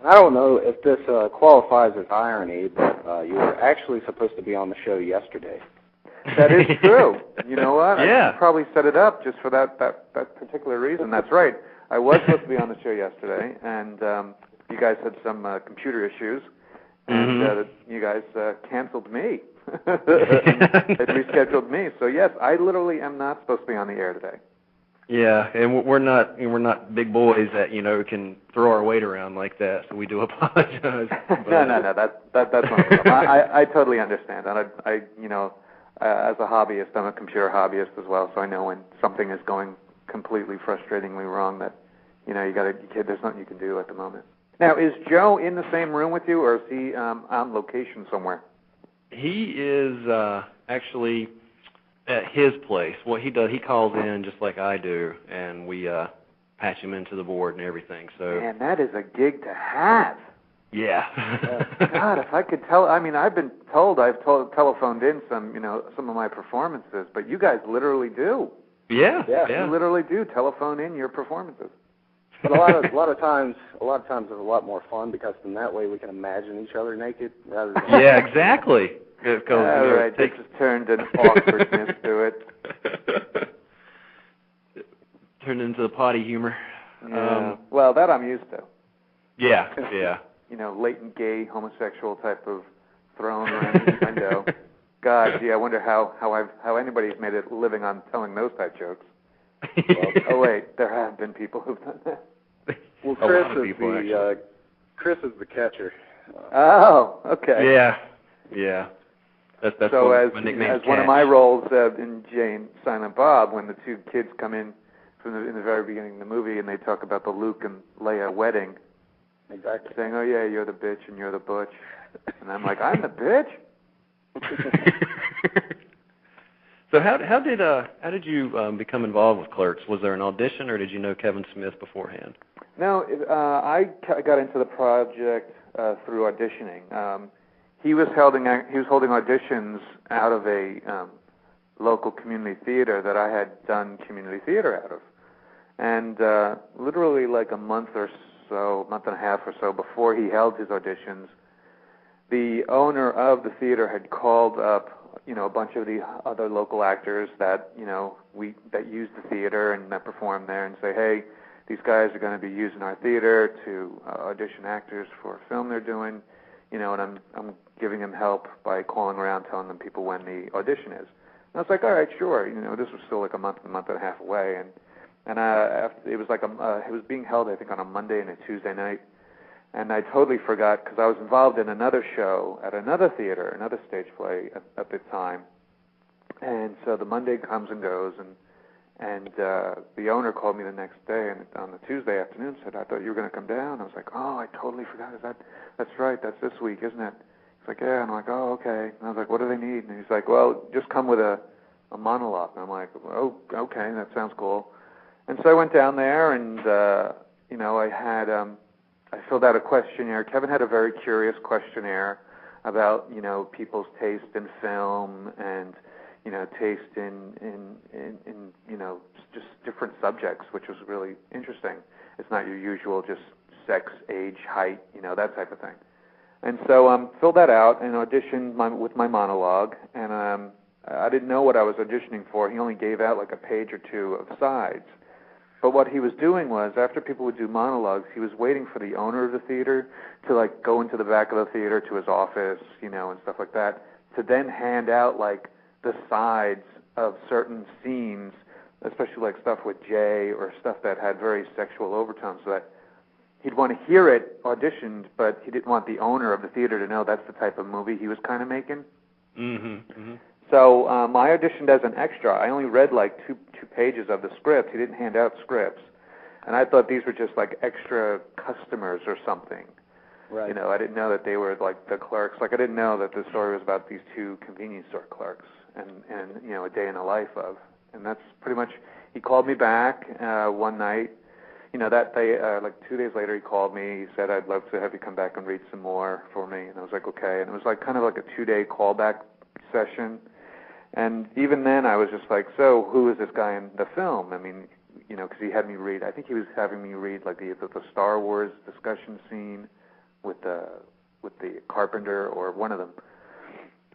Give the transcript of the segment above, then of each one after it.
I don't know if this qualifies as irony, but you were actually supposed to be on the show yesterday. That is true. You know what? Yeah. I probably set it up just for that particular reason. That's right. I was supposed to be on the show yesterday, and you guys had some computer issues, and you guys canceled me. It rescheduled me. So yes, I literally am not supposed to be on the air today. Yeah, and we're not big boys that can throw our weight around like that. So we do apologize. No, that's not a problem. I totally understand, and I as a hobbyist, I'm a computer hobbyist as well. So I know when something is going completely frustratingly wrong that there's nothing you can do at the moment. Now, is Joe in the same room with you, or is he on location somewhere? He is actually at his place. What he does, he calls in just like I do, and we patch him into the board and everything. So, man, that is a gig to have. Yeah. God, if I could tell. I mean, I've telephoned in some of my performances, but you guys literally do. Yeah. You literally do telephone in your performances. But a lot of times it's a lot more fun because in that way we can imagine each other naked rather than. Yeah, exactly. All right, this has turned an awkwardness to it. Turned into the potty humor. Yeah. Well, that I'm used to. Yeah. Latent gay homosexual type of thrown around the window. God, gee, I wonder how anybody's made a living on telling those type jokes. Well, oh wait, there have been people who've done that. Well, Chris is the catcher. Oh, okay. Yeah. That's so as Catch. One of my roles in Jane Silent Bob, when the two kids come in in the very beginning of the movie and they talk about the Luke and Leia wedding. Exactly. Saying, "Oh yeah, you're the bitch and you're the butch," and I'm like, "I'm the bitch." So how did you become involved with Clerks? Was there an audition, or did you know Kevin Smith beforehand? No, I got into the project through auditioning. He was holding auditions out of a local community theater that I had done community theater out of, and literally like a month and a half or so before he held his auditions, the owner of the theater had called up a bunch of the other local actors that that use the theater and that perform there, and say, hey, these guys are going to be using our theater to audition actors for a film they're doing, and I'm giving them help by calling around telling them people when the audition is. And I was like, all right, sure. This was still like a month and a half away, and after, it was like it was being held, I think, on a Monday and a Tuesday night. And I totally forgot because I was involved in another show at another theater, another stage play at the time. And so the Monday comes and goes, and the owner called me the next day, and on the Tuesday afternoon said, I thought you were going to come down. I was like, oh, I totally forgot. That's right, that's this week, isn't it? He's like, yeah. And I'm like, oh, okay. And I was like, what do they need? And he's like, well, just come with a monologue. And I'm like, oh, okay, that sounds cool. And so I went down there, and I filled out a questionnaire. Kevin had a very curious questionnaire about people's taste in film and taste in just different subjects, which was really interesting. It's not your usual just sex, age, height, that type of thing. And so filled that out and auditioned with my monologue, and I didn't know what I was auditioning for. He only gave out like a page or two of sides. But what he was doing was, after people would do monologues, he was waiting for the owner of the theater to like go into the back of the theater to his office, and stuff like that, to then hand out like the sides of certain scenes, especially like stuff with Jay or stuff that had very sexual overtones, so that he'd want to hear it auditioned, but he didn't want the owner of the theater to know that's the type of movie he was kind of making. So I auditioned as an extra. I only read like two pages of the script. He didn't hand out scripts. And I thought these were just like extra customers or something. Right. I didn't know that they were like the clerks. Like I didn't know that the story was about these two convenience store clerks and a day in the life of. And that's pretty much, he called me back one night. That day, like 2 days later, he called me. He said, I'd love to have you come back and read some more for me. And I was like, okay. And it was like kind of like a 2-day callback session. And even then, I was just like, so who is this guy in the film? I mean, because he had me read, I think he was having me read like the Star Wars discussion scene with the carpenter or one of them.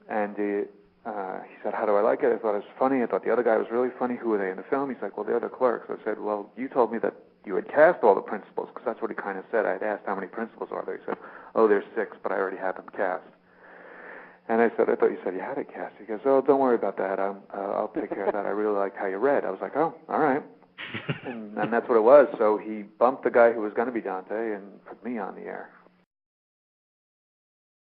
And he said, how do I like it? I thought it was funny. I thought the other guy was really funny. Who are they in the film? He's like, well, they're the Clerks. I said, well, you told me that you had cast all the principals, because that's what he kind of said. I had asked how many principals are there. He said, oh, there's 6, but I already have them cast. And I said, I thought you said you had it cast. He goes, oh, don't worry about that. I'll take care of that. I really liked how you read. I was like, oh, all right. and that's what it was. So he bumped the guy who was going to be Dante and put me on the air.